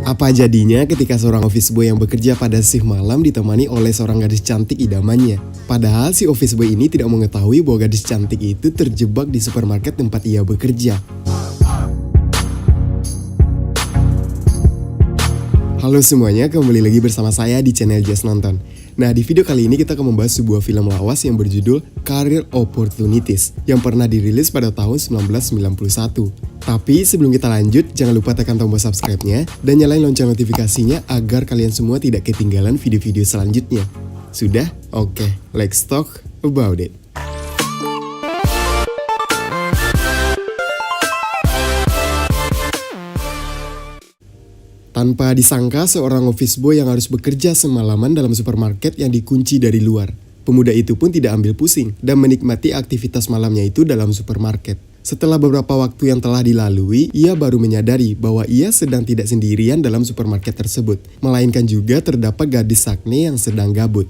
Apa jadinya ketika seorang office boy yang bekerja pada shift malam ditemani oleh seorang gadis cantik idamannya? Padahal si office boy ini tidak mengetahui bahwa gadis cantik itu terjebak di supermarket tempat ia bekerja. Halo semuanya, kembali lagi bersama saya di channel Just Nonton. Nah, di video kali ini kita akan membahas sebuah film lawas yang berjudul Career Opportunities yang pernah dirilis pada tahun 1991. Tapi sebelum kita lanjut, jangan lupa tekan tombol subscribe-nya dan nyalain lonceng notifikasinya agar kalian semua tidak ketinggalan video-video selanjutnya. Sudah? Oke, let's talk about it. Tanpa disangka, seorang office boy yang harus bekerja semalaman dalam supermarket yang dikunci dari luar. Pemuda itu pun tidak ambil pusing dan menikmati aktivitas malamnya itu dalam supermarket. Setelah beberapa waktu yang telah dilalui, ia baru menyadari bahwa ia sedang tidak sendirian dalam supermarket tersebut, melainkan juga terdapat gadis sakne yang sedang gabut.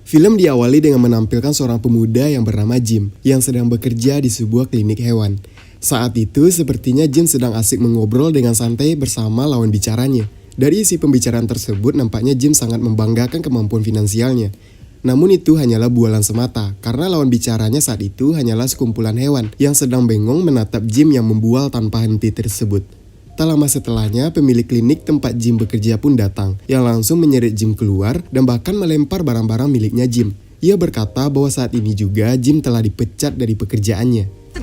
Film diawali dengan menampilkan seorang pemuda yang bernama Jim yang sedang bekerja di sebuah klinik hewan. Saat itu sepertinya Jim sedang asik mengobrol dengan santai bersama lawan bicaranya. Dari isi pembicaraan tersebut nampaknya Jim sangat membanggakan kemampuan finansialnya. Namun itu hanyalah bualan semata karena lawan bicaranya saat itu hanyalah sekumpulan hewan yang sedang bengong menatap Jim yang membual tanpa henti tersebut. Tak lama setelahnya pemilik klinik tempat Jim bekerja pun datang yang langsung menyeret Jim keluar dan bahkan melempar barang-barang miliknya Jim. Ia berkata bahwa saat ini juga Jim telah dipecat dari pekerjaannya.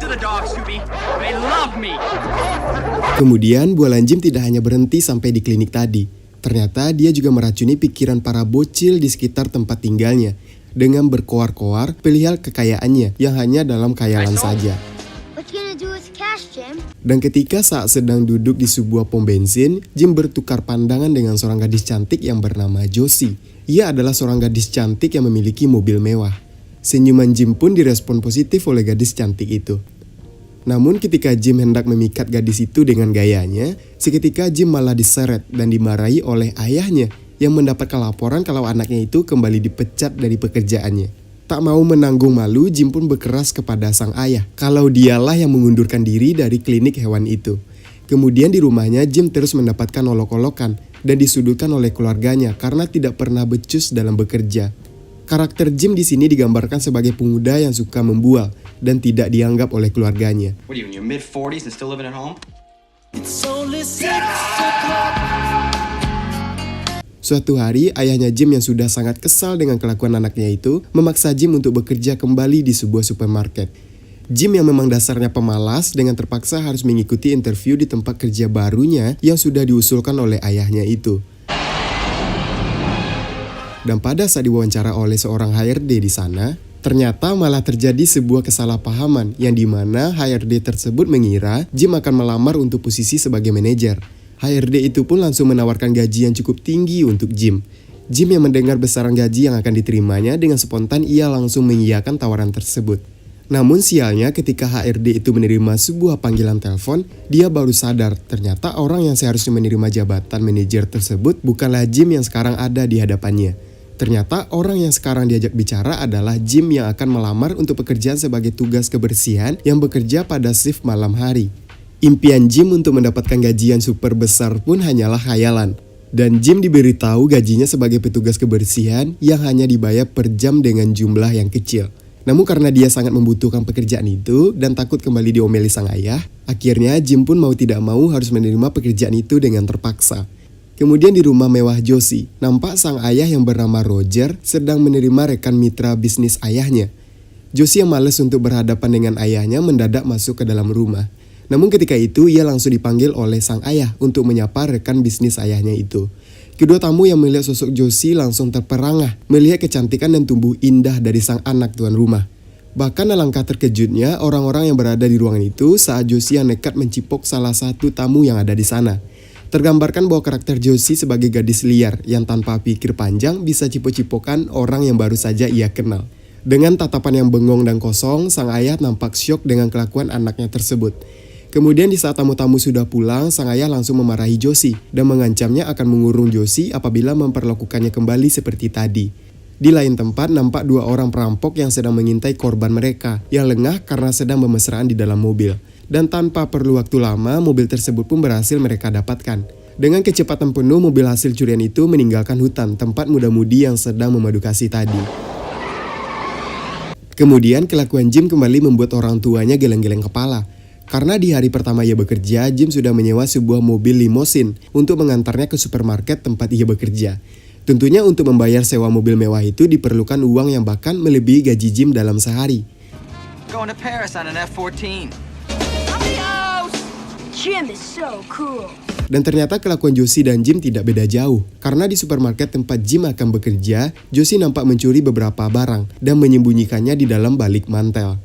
Kemudian bualan Jim tidak hanya berhenti sampai di klinik tadi. Ternyata dia juga meracuni pikiran para bocil di sekitar tempat tinggalnya dengan berkoar-koar perihal kekayaannya yang hanya dalam khayalan saja. Dan ketika saat sedang duduk di sebuah pom bensin, Jim bertukar pandangan dengan seorang gadis cantik yang bernama Josie. Ia adalah seorang gadis cantik yang memiliki mobil mewah. Senyuman Jim pun direspon positif oleh gadis cantik itu. Namun ketika Jim hendak memikat gadis itu dengan gayanya, seketika Jim malah diseret dan dimarahi oleh ayahnya yang mendapatkan laporan kalau anaknya itu kembali dipecat dari pekerjaannya. Tak mau menanggung malu, Jim pun berkeras kepada sang ayah kalau dialah yang mengundurkan diri dari klinik hewan itu. Kemudian di rumahnya Jim terus mendapatkan olok-olokan dan disudutkan oleh keluarganya karena tidak pernah becus dalam bekerja. Karakter Jim di sini digambarkan sebagai pemuda yang suka membual dan tidak dianggap oleh keluarganya. Suatu hari, ayahnya Jim yang sudah sangat kesal dengan kelakuan anaknya itu memaksa Jim untuk bekerja kembali di sebuah supermarket. Jim yang memang dasarnya pemalas dengan terpaksa harus mengikuti interview di tempat kerja barunya yang sudah diusulkan oleh ayahnya itu. Dan pada saat diwawancara oleh seorang HRD di sana, ternyata malah terjadi sebuah kesalahpahaman yang dimana HRD tersebut mengira Jim akan melamar untuk posisi sebagai manajer. HRD itu pun langsung menawarkan gaji yang cukup tinggi untuk Jim. Jim yang mendengar besaran gaji yang akan diterimanya dengan spontan ia langsung mengiyakan tawaran tersebut. Namun sialnya ketika HRD itu menerima sebuah panggilan telepon, dia baru sadar ternyata orang yang seharusnya menerima jabatan manajer tersebut bukanlah Jim yang sekarang ada di hadapannya. Ternyata orang yang sekarang diajak bicara adalah Jim yang akan melamar untuk pekerjaan sebagai tugas kebersihan yang bekerja pada shift malam hari. Impian Jim untuk mendapatkan gaji yang super besar pun hanyalah khayalan. Dan Jim diberitahu gajinya sebagai petugas kebersihan yang hanya dibayar per jam dengan jumlah yang kecil. Namun karena dia sangat membutuhkan pekerjaan itu dan takut kembali diomeli sang ayah, akhirnya Jim pun mau tidak mau harus menerima pekerjaan itu dengan terpaksa. Kemudian di rumah mewah Josie, nampak sang ayah yang bernama Roger sedang menerima rekan mitra bisnis ayahnya. Josie yang malas untuk berhadapan dengan ayahnya mendadak masuk ke dalam rumah. Namun ketika itu ia langsung dipanggil oleh sang ayah untuk menyapa rekan bisnis ayahnya itu. Kedua tamu yang melihat sosok Josie langsung terperangah melihat kecantikan dan tubuh indah dari sang anak tuan rumah. Bahkan alangkah terkejutnya orang-orang yang berada di ruangan itu saat Josie yang nekat mencipok salah satu tamu yang ada di sana. Tergambarkan bahwa karakter Josie sebagai gadis liar yang tanpa pikir panjang bisa cipok-cipokan orang yang baru saja ia kenal. Dengan tatapan yang bengong dan kosong, sang ayah nampak syok dengan kelakuan anaknya tersebut. Kemudian di saat tamu-tamu sudah pulang, sang ayah langsung memarahi Josie dan mengancamnya akan mengurung Josie apabila memperlakukannya kembali seperti tadi. Di lain tempat nampak dua orang perampok yang sedang mengintai korban mereka yang lengah karena sedang bermesraan di dalam mobil. Dan tanpa perlu waktu lama, mobil tersebut pun berhasil mereka dapatkan. Dengan kecepatan penuh, mobil hasil curian itu meninggalkan hutan tempat muda-mudi yang sedang memadu kasih tadi. Kemudian kelakuan Jim kembali membuat orang tuanya geleng-geleng kepala. Karena di hari pertama ia bekerja, Jim sudah menyewa sebuah mobil limosin untuk mengantarnya ke supermarket tempat ia bekerja. Tentunya untuk membayar sewa mobil mewah itu diperlukan uang yang bahkan melebihi gaji Jim dalam sehari. Going to Paris on an F-14. Jim is so cool. Dan ternyata kelakuan Josie dan Jim tidak beda jauh. Karena di supermarket tempat Jim akan bekerja, Josie nampak mencuri beberapa barang dan menyembunyikannya di dalam balik mantel.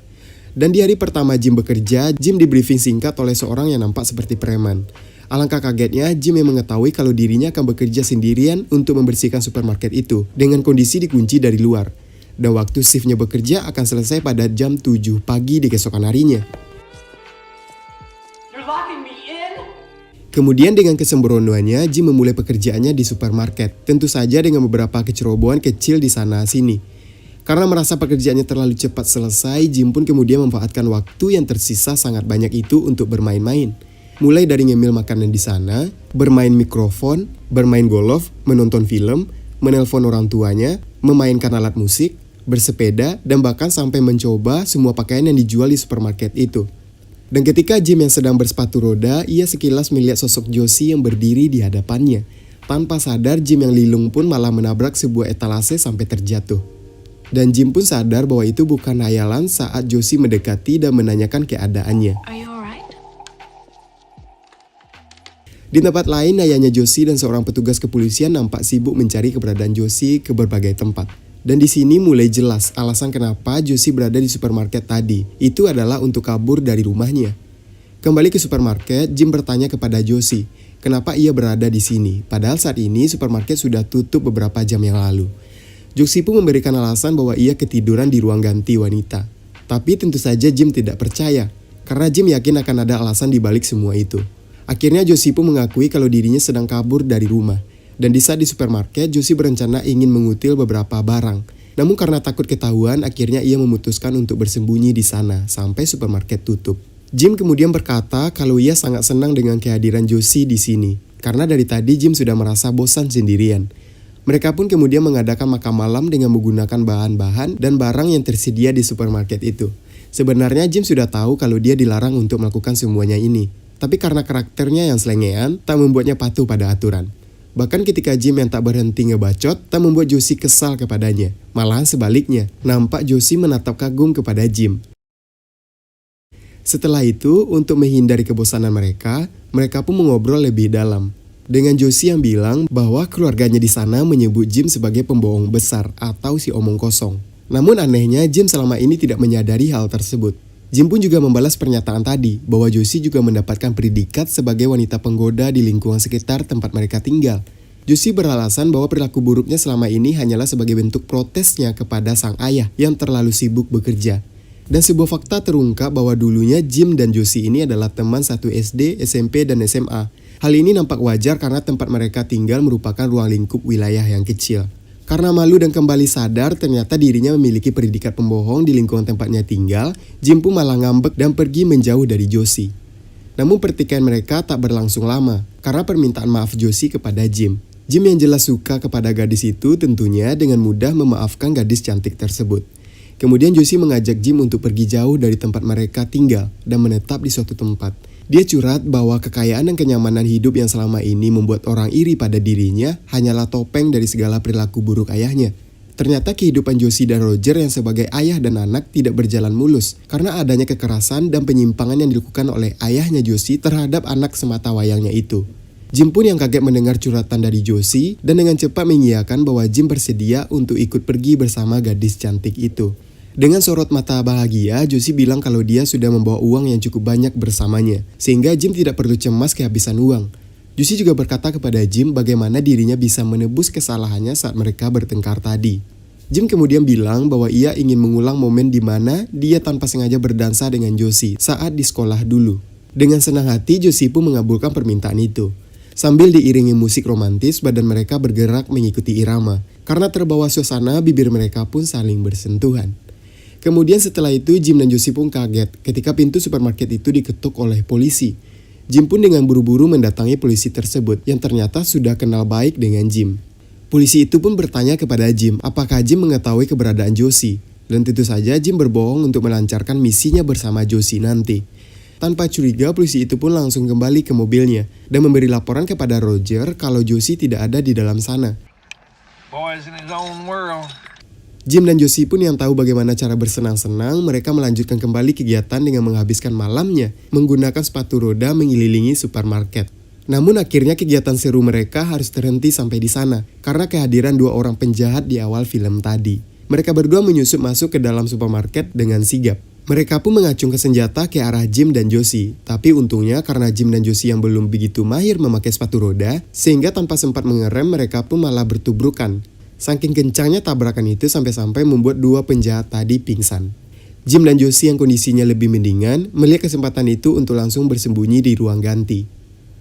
Dan di hari pertama Jim bekerja, Jim di briefing singkat oleh seorang yang nampak seperti preman. Alangkah kagetnya, Jim yang mengetahui kalau dirinya akan bekerja sendirian untuk membersihkan supermarket itu dengan kondisi dikunci dari luar. Dan waktu shiftnya bekerja akan selesai pada jam 7 pagi di keesokan harinya. Kemudian dengan kesembronoannya, Jim memulai pekerjaannya di supermarket. Tentu saja dengan beberapa kecerobohan kecil di sana-sini. Karena merasa pekerjaannya terlalu cepat selesai, Jim pun kemudian memanfaatkan waktu yang tersisa sangat banyak itu untuk bermain-main. Mulai dari ngemil makanan di sana, bermain mikrofon, bermain golf, menonton film, menelpon orang tuanya, memainkan alat musik, bersepeda, dan bahkan sampai mencoba semua pakaian yang dijual di supermarket itu. Dan ketika Jim yang sedang bersepatu roda, ia sekilas melihat sosok Josie yang berdiri di hadapannya. Tanpa sadar, Jim yang lilung pun malah menabrak sebuah etalase sampai terjatuh. Dan Jim pun sadar bahwa itu bukan hayalan saat Josie mendekati dan menanyakan keadaannya. Are you alright? Di tempat lain, ayahnya Josie dan seorang petugas kepolisian nampak sibuk mencari keberadaan Josie ke berbagai tempat. Dan di sini mulai jelas alasan kenapa Josie berada di supermarket tadi. Itu adalah untuk kabur dari rumahnya. Kembali ke supermarket, Jim bertanya kepada Josie, kenapa ia berada di sini. Padahal saat ini supermarket sudah tutup beberapa jam yang lalu. Josie pun memberikan alasan bahwa ia ketiduran di ruang ganti wanita. Tapi tentu saja Jim tidak percaya, karena Jim yakin akan ada alasan di balik semua itu. Akhirnya Josie pun mengakui kalau dirinya sedang kabur dari rumah. Dan di saat di supermarket, Josie berencana ingin mengutil beberapa barang. Namun karena takut ketahuan, akhirnya ia memutuskan untuk bersembunyi di sana sampai supermarket tutup. Jim kemudian berkata kalau ia sangat senang dengan kehadiran Josie di sini. Karena dari tadi Jim sudah merasa bosan sendirian. Mereka pun kemudian mengadakan makan malam dengan menggunakan bahan-bahan dan barang yang tersedia di supermarket itu. Sebenarnya Jim sudah tahu kalau dia dilarang untuk melakukan semuanya ini. Tapi karena karakternya yang selengean, tak membuatnya patuh pada aturan. Bahkan ketika Jim yang tak berhenti ngebacot, tak membuat Josie kesal kepadanya. Malahan sebaliknya, nampak Josie menatap kagum kepada Jim. Setelah itu, untuk menghindari kebosanan mereka pun mengobrol lebih dalam. Dengan Josie yang bilang bahwa keluarganya di sana menyebut Jim sebagai pembohong besar atau si omong kosong. Namun anehnya, Jim selama ini tidak menyadari hal tersebut. Jim pun juga membalas pernyataan tadi bahwa Josie juga mendapatkan predikat sebagai wanita penggoda di lingkungan sekitar tempat mereka tinggal. Josie beralasan bahwa perilaku buruknya selama ini hanyalah sebagai bentuk protesnya kepada sang ayah yang terlalu sibuk bekerja. Dan sebuah fakta terungkap bahwa dulunya Jim dan Josie ini adalah teman satu SD, SMP, dan SMA. Hal ini nampak wajar karena tempat mereka tinggal merupakan ruang lingkup wilayah yang kecil. Karena malu dan kembali sadar ternyata dirinya memiliki predikat pembohong di lingkungan tempatnya tinggal, Jim pun malah ngambek dan pergi menjauh dari Josie. Namun pertikaian mereka tak berlangsung lama karena permintaan maaf Josie kepada Jim. Jim yang jelas suka kepada gadis itu tentunya dengan mudah memaafkan gadis cantik tersebut. Kemudian Josie mengajak Jim untuk pergi jauh dari tempat mereka tinggal dan menetap di suatu tempat. Dia curhat bahwa kekayaan dan kenyamanan hidup yang selama ini membuat orang iri pada dirinya hanyalah topeng dari segala perilaku buruk ayahnya. Ternyata kehidupan Josie dan Roger yang sebagai ayah dan anak tidak berjalan mulus karena adanya kekerasan dan penyimpangan yang dilakukan oleh ayahnya Josie terhadap anak semata wayangnya itu. Jim pun yang kaget mendengar curhatan dari Josie dan dengan cepat mengiyakan bahwa Jim bersedia untuk ikut pergi bersama gadis cantik itu. Dengan sorot mata bahagia, Josie bilang kalau dia sudah membawa uang yang cukup banyak bersamanya, sehingga Jim tidak perlu cemas kehabisan uang. Josie juga berkata kepada Jim bagaimana dirinya bisa menebus kesalahannya saat mereka bertengkar tadi. Jim kemudian bilang bahwa ia ingin mengulang momen di mana dia tanpa sengaja berdansa dengan Josie saat di sekolah dulu. Dengan senang hati, Josie pun mengabulkan permintaan itu. Sambil diiringi musik romantis, badan mereka bergerak mengikuti irama. Karena terbawa suasana, bibir mereka pun saling bersentuhan. Kemudian setelah itu Jim dan Josie pun kaget ketika pintu supermarket itu diketuk oleh polisi. Jim pun dengan buru-buru mendatangi polisi tersebut yang ternyata sudah kenal baik dengan Jim. Polisi itu pun bertanya kepada Jim apakah Jim mengetahui keberadaan Josie. Dan tentu saja Jim berbohong untuk melancarkan misinya bersama Josie nanti. Tanpa curiga, polisi itu pun langsung kembali ke mobilnya dan memberi laporan kepada Roger kalau Josie tidak ada di dalam sana. Boy's in his own world. Jim dan Josie pun yang tahu bagaimana cara bersenang-senang, mereka melanjutkan kembali kegiatan dengan menghabiskan malamnya menggunakan sepatu roda mengelilingi supermarket. Namun akhirnya kegiatan seru mereka harus terhenti sampai di sana karena kehadiran dua orang penjahat di awal film tadi. Mereka berdua menyusup masuk ke dalam supermarket dengan sigap. Mereka pun mengacungkan senjata ke arah Jim dan Josie. Tapi untungnya karena Jim dan Josie yang belum begitu mahir memakai sepatu roda, sehingga tanpa sempat mengerem mereka pun malah bertubrukan. Saking kencangnya tabrakan itu sampai-sampai membuat dua penjahat tadi pingsan. Jim dan Josie yang kondisinya lebih mendingan melihat kesempatan itu untuk langsung bersembunyi di ruang ganti.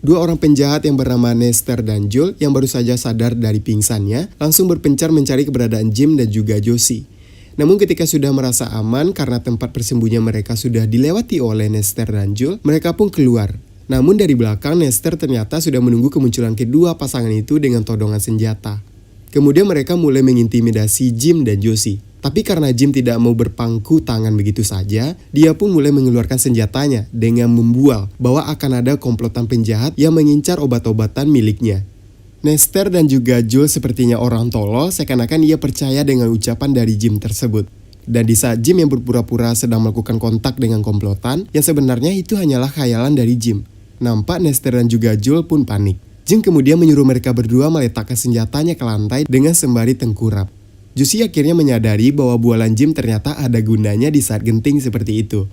Dua orang penjahat yang bernama Nestor dan Joel yang baru saja sadar dari pingsannya langsung berpencar mencari keberadaan Jim dan juga Josie. Namun ketika sudah merasa aman karena tempat persembunyian mereka sudah dilewati oleh Nestor dan Joel, mereka pun keluar. Namun dari belakang Nestor ternyata sudah menunggu kemunculan kedua pasangan itu dengan todongan senjata. Kemudian mereka mulai mengintimidasi Jim dan Josie. Tapi karena Jim tidak mau berpangku tangan begitu saja, dia pun mulai mengeluarkan senjatanya dengan membual bahwa akan ada komplotan penjahat yang mengincar obat-obatan miliknya. Nestor dan juga Joel sepertinya orang tolol, seakan-akan ia percaya dengan ucapan dari Jim tersebut. Dan di saat Jim yang berpura-pura sedang melakukan kontak dengan komplotan, yang sebenarnya itu hanyalah khayalan dari Jim. Nampak Nestor dan juga Joel pun panik. Jim kemudian menyuruh mereka berdua meletakkan senjatanya ke lantai dengan sembari tengkurap. Josie akhirnya menyadari bahwa bualan Jim ternyata ada gunanya di saat genting seperti itu.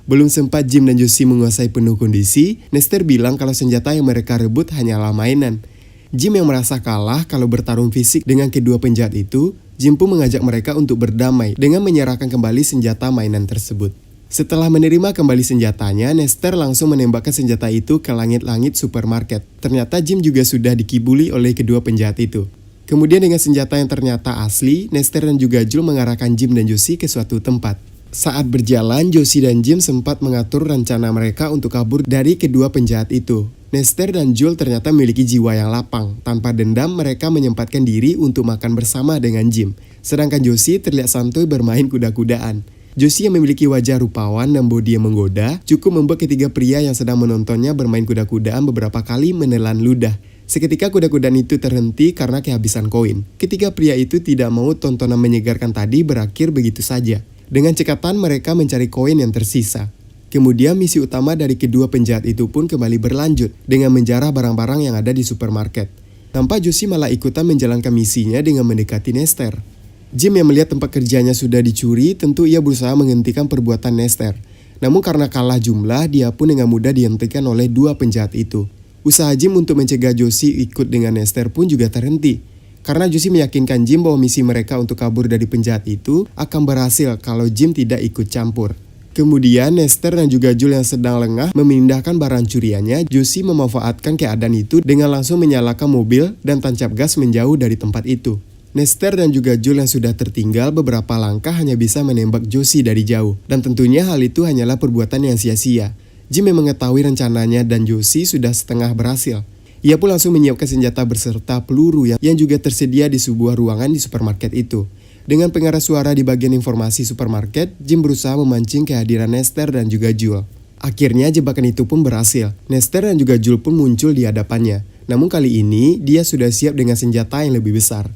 Belum sempat Jim dan Josie menguasai penuh kondisi, Nestor bilang kalau senjata yang mereka rebut hanyalah mainan. Jim yang merasa kalah kalau bertarung fisik dengan kedua penjahat itu, Jim pun mengajak mereka untuk berdamai dengan menyerahkan kembali senjata mainan tersebut. Setelah menerima kembali senjatanya, Nestor langsung menembakkan senjata itu ke langit-langit supermarket. Ternyata Jim juga sudah dikibuli oleh kedua penjahat itu. Kemudian dengan senjata yang ternyata asli, Nestor dan juga Joel mengarahkan Jim dan Josie ke suatu tempat. Saat berjalan, Josie dan Jim sempat mengatur rencana mereka untuk kabur dari kedua penjahat itu. Nestor dan Joel ternyata memiliki jiwa yang lapang. Tanpa dendam, mereka menyempatkan diri untuk makan bersama dengan Jim. Sedangkan Josie terlihat santuy bermain kuda-kudaan. Josie yang memiliki wajah rupawan dan bodi yang menggoda cukup membuat ketiga pria yang sedang menontonnya bermain kuda-kudaan beberapa kali menelan ludah. Seketika kuda-kudaan itu terhenti karena kehabisan koin. Ketiga pria itu tidak mau tontonan menyegarkan tadi berakhir begitu saja. Dengan cekatan mereka mencari koin yang tersisa. Kemudian misi utama dari kedua penjahat itu pun kembali berlanjut dengan menjarah barang-barang yang ada di supermarket. Nampak Josie malah ikutan menjalankan misinya dengan mendekati Nestor. Jim yang melihat tempat kerjanya sudah dicuri, tentu ia berusaha menghentikan perbuatan Nestor. Namun karena kalah jumlah, dia pun dengan mudah dihentikan oleh dua penjahat itu. Usaha Jim untuk mencegah Josie ikut dengan Nestor pun juga terhenti. Karena Josie meyakinkan Jim bahwa misi mereka untuk kabur dari penjahat itu akan berhasil kalau Jim tidak ikut campur. Kemudian Nestor dan juga Joel yang sedang lengah memindahkan barang curiannya, Josie memanfaatkan keadaan itu dengan langsung menyalakan mobil dan tancap gas menjauh dari tempat itu. Nestor dan juga Joel yang sudah tertinggal beberapa langkah hanya bisa menembak Josie dari jauh. Dan tentunya hal itu hanyalah perbuatan yang sia-sia. Jim yang mengetahui rencananya dan Josie sudah setengah berhasil. Ia pun langsung menyiapkan senjata beserta peluru yang juga tersedia di sebuah ruangan di supermarket itu. Dengan pengeras suara di bagian informasi supermarket, Jim berusaha memancing kehadiran Nestor dan juga Joel. Akhirnya jebakan itu pun berhasil. Nestor dan juga Joel pun muncul di hadapannya. Namun kali ini dia sudah siap dengan senjata yang lebih besar.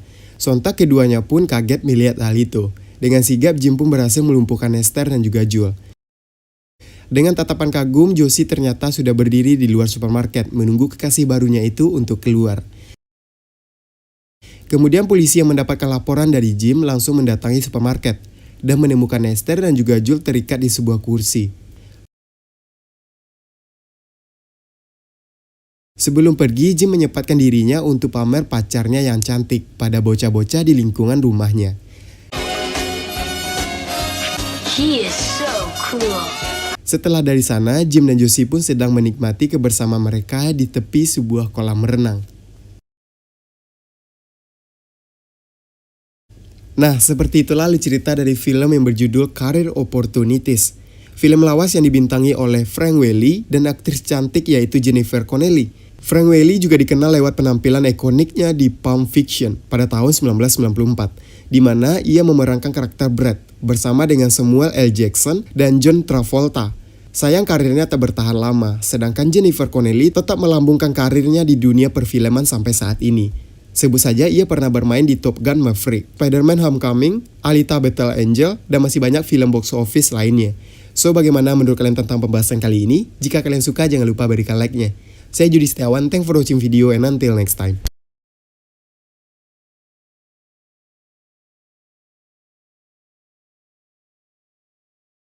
Sontak keduanya pun kaget melihat hal itu. Dengan sigap Jim pun berhasil melumpuhkan Nestor dan juga Joel. Dengan tatapan kagum, Josie ternyata sudah berdiri di luar supermarket menunggu kekasih barunya itu untuk keluar. Kemudian polisi yang mendapatkan laporan dari Jim langsung mendatangi supermarket dan menemukan Nestor dan juga Joel terikat di sebuah kursi. Sebelum pergi, Jim menyempatkan dirinya untuk pamer pacarnya yang cantik pada bocah-bocah di lingkungan rumahnya. He is so cool. Setelah dari sana, Jim dan Josie pun sedang menikmati kebersamaan mereka di tepi sebuah kolam renang. Nah, seperti itulah alur cerita dari film yang berjudul Career Opportunities. Film lawas yang dibintangi oleh Frank Welly dan aktris cantik yaitu Jennifer Connelly. Frank Welly juga dikenal lewat penampilan ikoniknya di Pulp Fiction pada tahun 1994, di mana ia memerankan karakter Brad bersama dengan Samuel L. Jackson dan John Travolta. Sayang karirnya tak bertahan lama, sedangkan Jennifer Connelly tetap melambungkan karirnya di dunia perfilman sampai saat ini. Sebut saja ia pernah bermain di Top Gun Maverick, Spider-Man Homecoming, Alita Battle Angel, dan masih banyak film box office lainnya. So, bagaimana menurut kalian tentang pembahasan kali ini? Jika kalian suka, jangan lupa berikan like-nya. Saya Judi Setiawan, thanks for watching video and until next time.